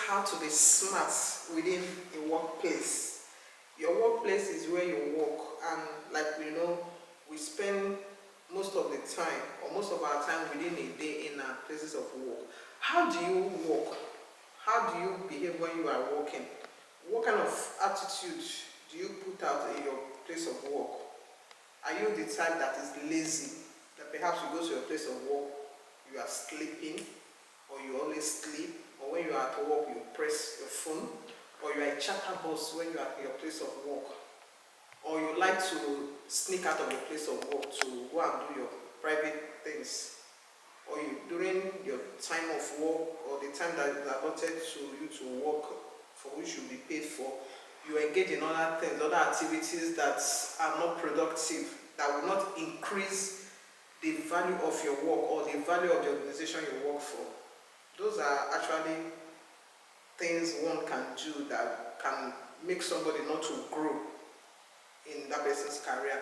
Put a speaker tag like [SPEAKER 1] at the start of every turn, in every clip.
[SPEAKER 1] how to be smart within a workplace. Your workplace is where you work, and like we know, we spend most of the time or most of our time within a day in our places of work. How do you work? How do you behave when you are working? What kind of attitude do you put out in your place of work? Are you the type that is lazy, that perhaps you go to your place of work, you are sleeping, or you always sleep, or when you are at work you press your phone, or you are a chatterbox when you are at your place of work, or you like to sneak out of your place of work to go and do your private things, or you during your time of work or the time that is allotted to you to work for which you will be paid for, you engage in other things, other activities that are not productive, that will not increase the value of your work or the value of the organization you work for. Those are actually things one can do that can make somebody not to grow in that person's career.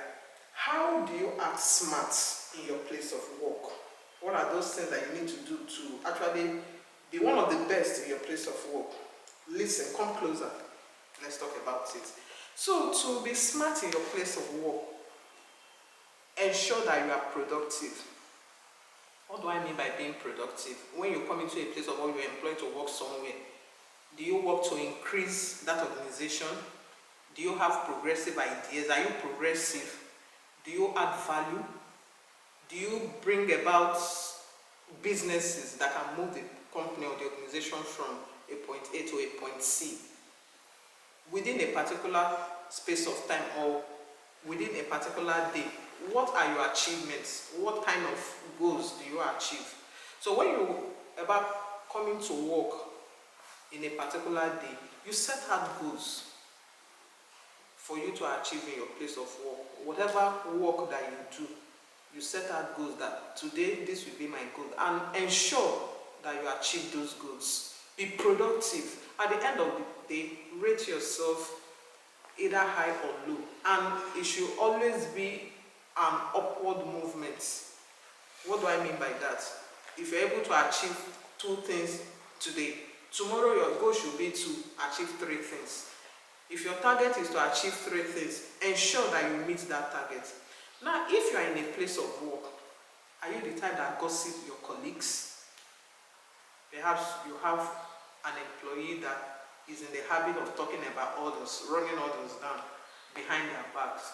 [SPEAKER 1] How do you act smart in your place of work? What are those things that you need to do to actually be one of the best in your place of work? Listen, come closer. Let's talk about it. So, to be smart in your place of work, ensure that you are productive. What do I mean by being productive? When you come into a place of work, you're employed to work somewhere. Do you work to increase that organization? Do you have progressive ideas? Are you progressive? Do you add value? Do you bring about businesses that can move the company or the organization from a point A to a point C within a particular space of time or within a particular day? What are your achievements? What kind of goals do you achieve? So when you about coming to work in a particular day, you set out goals for you to achieve in your place of work. Whatever work that you do, you set out goals that today this will be my goal, and ensure that you achieve those goals. Be productive. At the end of the day, rate yourself either high or low, and it should always be an upward movement. What do I mean by that? If you're able to achieve 2 things today, tomorrow your goal should be to achieve 3 things. If your target is to achieve 3 things, ensure that you meet that target. Now, if you are in a place of work, are you the type that gossip your colleagues? Perhaps you have an employee that is in the habit of talking about others, running others down behind their backs.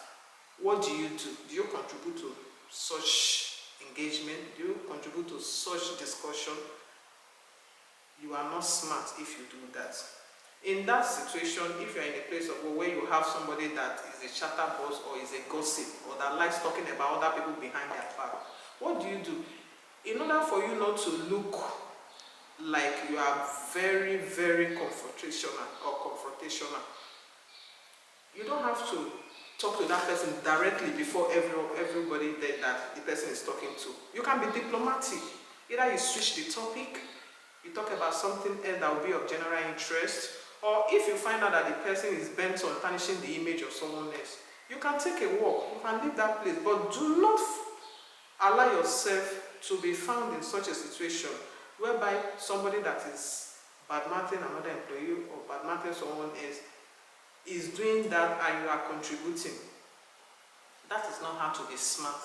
[SPEAKER 1] What do? Do you contribute to such engagement? Do you contribute to such discussion? You are not smart if you do that. In that situation, if you are in a place of work where you have somebody that is a chatterbox or is a gossip or that likes talking about other people behind their back, what do? In order for you not to look like you are very, very confrontational, you don't have to talk to that person directly before everybody that the person is talking to. You can be diplomatic. Either you switch the topic, you talk about something else that will be of general interest, or if you find out that the person is bent on tarnishing the image of someone else, you can take a walk, you can leave that place, but do not allow yourself to be found in such a situation whereby somebody that is bad-mouthing another employee or bad-mouthing someone else is doing that and you are contributing. That is not how to be smart.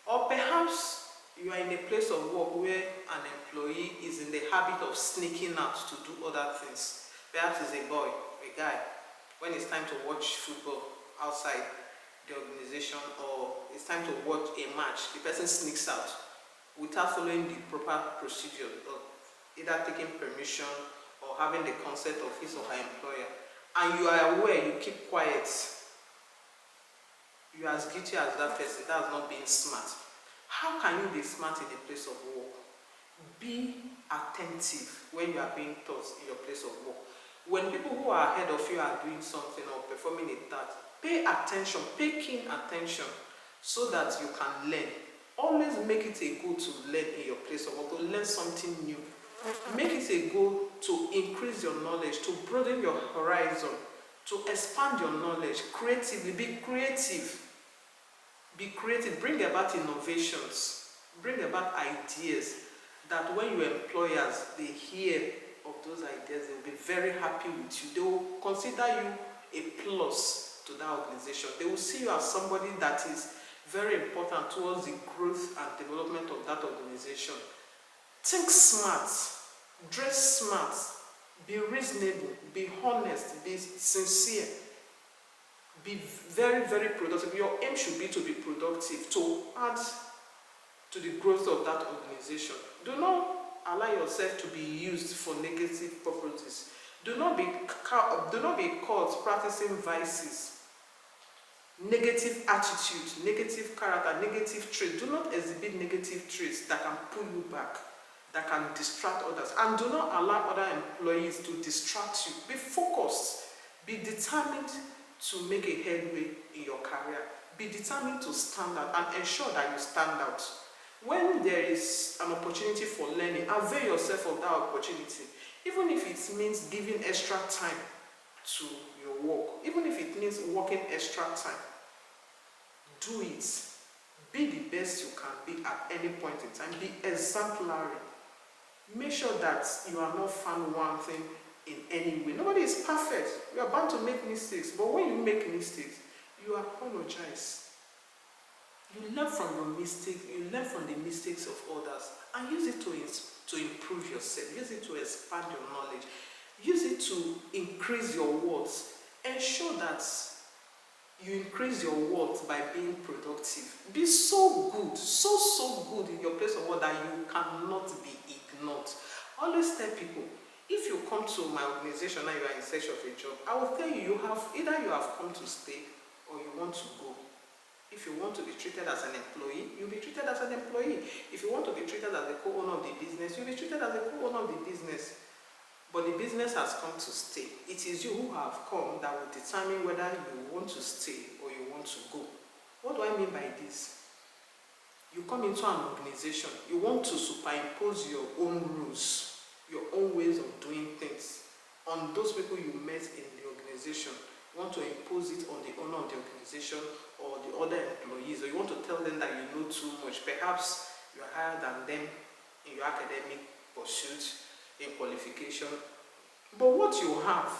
[SPEAKER 1] Or perhaps you are in a place of work where an employee is in the habit of sneaking out to do other things. Perhaps it's a boy, a guy, when it's time to watch football outside the organization, or it's time to watch a match, the person sneaks out without following the proper procedure, of either taking permission or having the consent of his or her employer. And you are aware, you keep quiet. You are as guilty as that person. That's not being smart. How can you be smart in a place of work? Be attentive when you are being taught in your place of work. When people who are ahead of you are doing something or performing a task, pay attention, pay keen attention so that you can learn. Always make it a goal to learn in your place of work, to learn something new. Make it a goal to increase your knowledge, to broaden your horizon, to expand your knowledge creatively. Be creative. Be creative. Bring about innovations. Bring about ideas that when your employers, they hear of those those ideas, they will be very happy with you. They will consider you a plus to that organization. They will see you as somebody that is very important towards the growth and development of that organization. Think smart, dress smart, be reasonable, be honest, be sincere, be very, very productive. Your aim should be to be productive, to add to the growth of that organization. Do not allow yourself to be used for negative purposes. Do not be caught practicing vices, negative attitude, negative character, negative traits. Do not exhibit negative traits that can pull you back, that can distract others. And do not allow other employees to distract you. Be focused. Be determined to make a headway in your career. Be determined to stand out and ensure that you stand out. When there is an opportunity for learning, avail yourself of that opportunity. Even if it means giving extra time to your work, even if it means working extra time, do it. Be the best you can be at any point in time. Be exemplary. Make sure that you are not found wanting in any way. Nobody is perfect. You are bound to make mistakes. But when you make mistakes, you apologize. You learn from your mistakes. You learn from the mistakes of others and use it to improve yourself. Use it to expand your knowledge. Use it to increase your worth. Ensure that you increase your worth by being productive. Be so good, so good in your place of work that you cannot be ignored. I always tell people, if you come to my organization and you are in search of a job, I will tell you, either you have come to stay or you want to go. If you want to be treated as an employee, you'll be treated as an employee. If you want to be treated as a co-owner of the business, you'll be treated as a co-owner of the business. But the business has come to stay. It is you who have come that will determine whether you want to stay or you want to go. What do I mean by this? You come into an organization, you want to superimpose your own rules, your own ways of doing things on those people you met in the organization. You want to impose it on the owner of the organization or the other employees, or you want to tell them that you know too much. Perhaps you are higher than them in your academic pursuit, in qualification. But what you have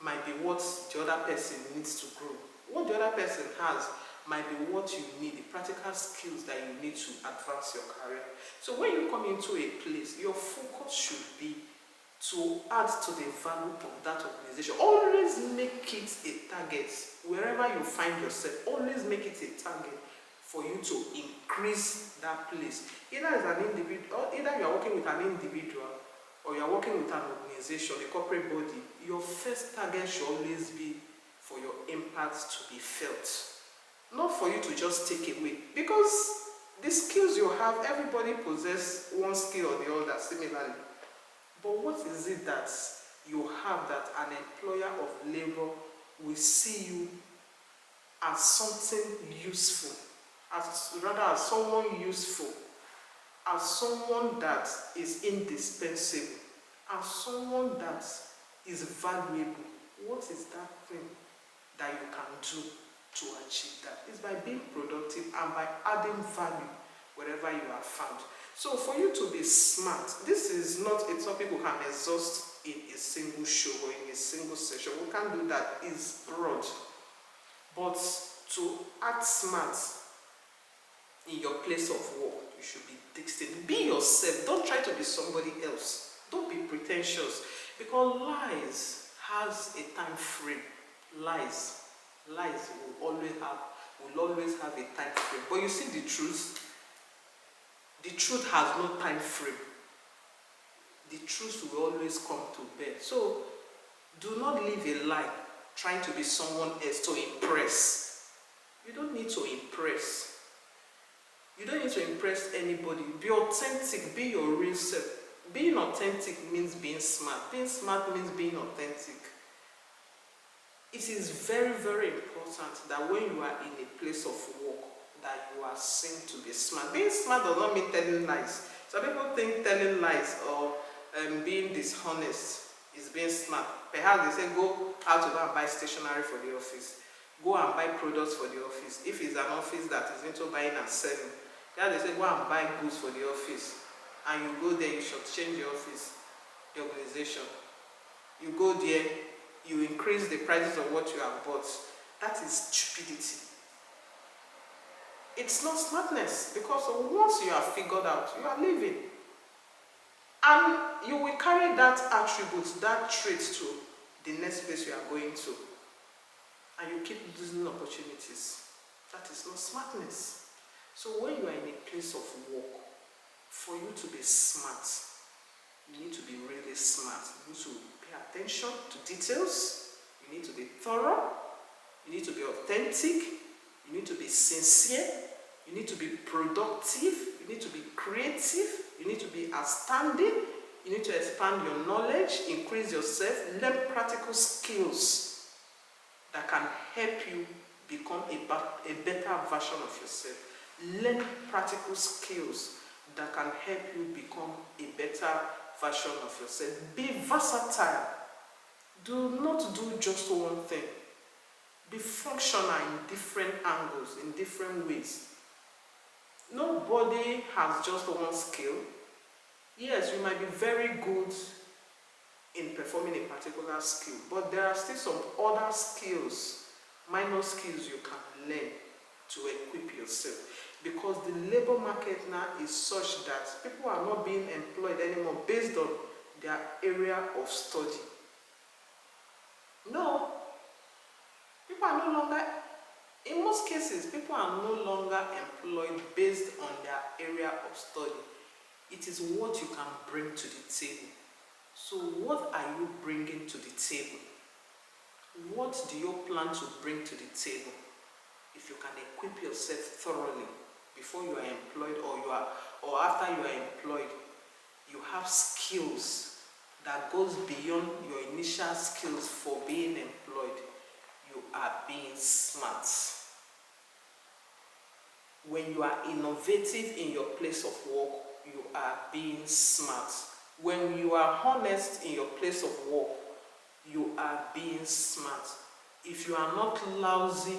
[SPEAKER 1] might be what the other person needs to grow. What the other person has might be what you need, the practical skills that you need to advance your career. So when you come into a place, your focus should be to add to the value of that organization. Always make it a target. Wherever you find yourself, always make it a target for you to increase that place. Either as an individual, either you are working with an individual or you are working with an organization, a corporate body, your first target should always be for your impact to be felt. Not for you to just take away. Because the skills you have, everybody possesses one skill or the other similarly. But what is it that you have that an employer of labor will see you as something useful, as someone useful, as someone that is indispensable, as someone that is valuable? What is that thing that you can do to achieve that? It's by being productive and by adding value wherever you are found. So for you to be smart, this is not a topic we can exhaust in a single show or in a single session. We can't do that. It's broad. But to act smart in your place of work, you should be distinct. Be yourself. Don't try to be somebody else. Don't be pretentious. Because lies has a time frame. Lies will always have a time frame. But you see the truth has no time frame. The truth will always come to bear. So do not live a lie trying to be someone else to impress. You don't need to impress. You don't need to impress anybody. Be authentic. Be your real self. Being authentic means being smart. Being smart means being authentic. It is very, very important that when you are in a place of work, that you are seen to be smart. Being smart does not mean telling lies. Some people think telling lies or being dishonest is being smart. Perhaps they say go out to go and buy stationery for the office. Go and buy products for the office. If it's an office that is into buying and selling, perhaps they say go and buy goods for the office. And you go there, you should change the office. inflation. You go there, you increase the prices of what you have bought. That is stupidity. It's not smartness, because once you have figured out, you are living. And you will carry that attribute, that trait to the next place you are going to. And you keep losing opportunities. That is not smartness. So when you are in a place of work, for you to be smart, you need to be really smart. You need to pay attention to details. You need to be thorough. You need to be authentic. You need to be sincere. You need to be productive. You need to be creative. You need to be outstanding. You need to expand your knowledge, increase yourself, learn practical skills that can help you become a better version of yourself. Learn practical skills that can help you become a better version of yourself. Be versatile. Do not do just one thing. Be functional in different angles, in different ways. Nobody has just one skill. Yes, you might be very good in performing a particular skill, but there are still some other skills, minor skills you can learn to equip yourself. Because the labor market now is such that people are not being employed anymore based on their area of study. No, people are no longer, in most cases, people are no longer employed based on their area of study. It is what you can bring to the table. So what are you bringing to the table? What do you plan to bring to the table? If you can equip yourself thoroughly before you are employed, or after you are employed, you have skills that goes beyond your initial skills for being employed. You are being smart. When you are innovative in your place of work, you are being smart. When you are honest in your place of work, you are being smart. If you are not lousy,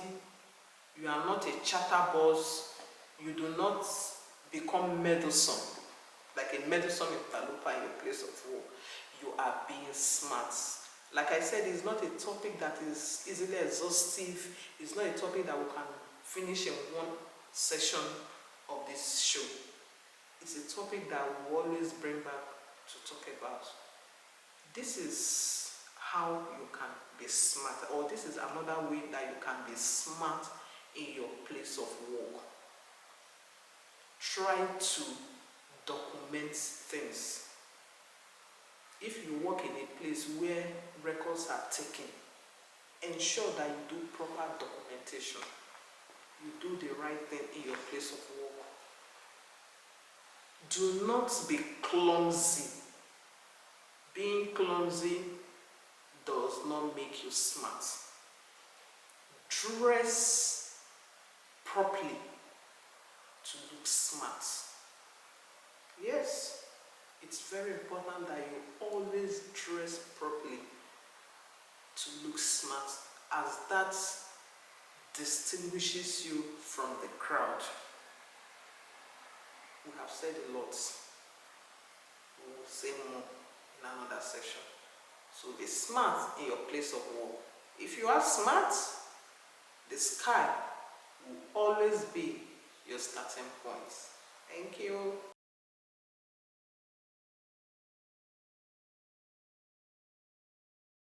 [SPEAKER 1] you are not a chatterbox, you do not become meddlesome, like a meddlesome interloper in your place of work, you are being smart. Like I said, it's not a topic that is easily exhaustive. It's not a topic that we can finish in one session of this show. It's a topic that we always bring back to talk about. This is how you can be smart, or this is another way that you can be smart in your place of work. Try to document things. If you work in a place where records are taken, ensure that you do proper documentation. You do the right thing in your place of work. Do not be clumsy. Being clumsy does not make you smart. Dress properly to look smart. Yes, it's very important that you always dress properly to look smart, as that distinguishes you from the crowd. We have said a lot. We will say more in another section. So be smart in your place of work. If you are smart, the sky will always be your starting point. Thank you.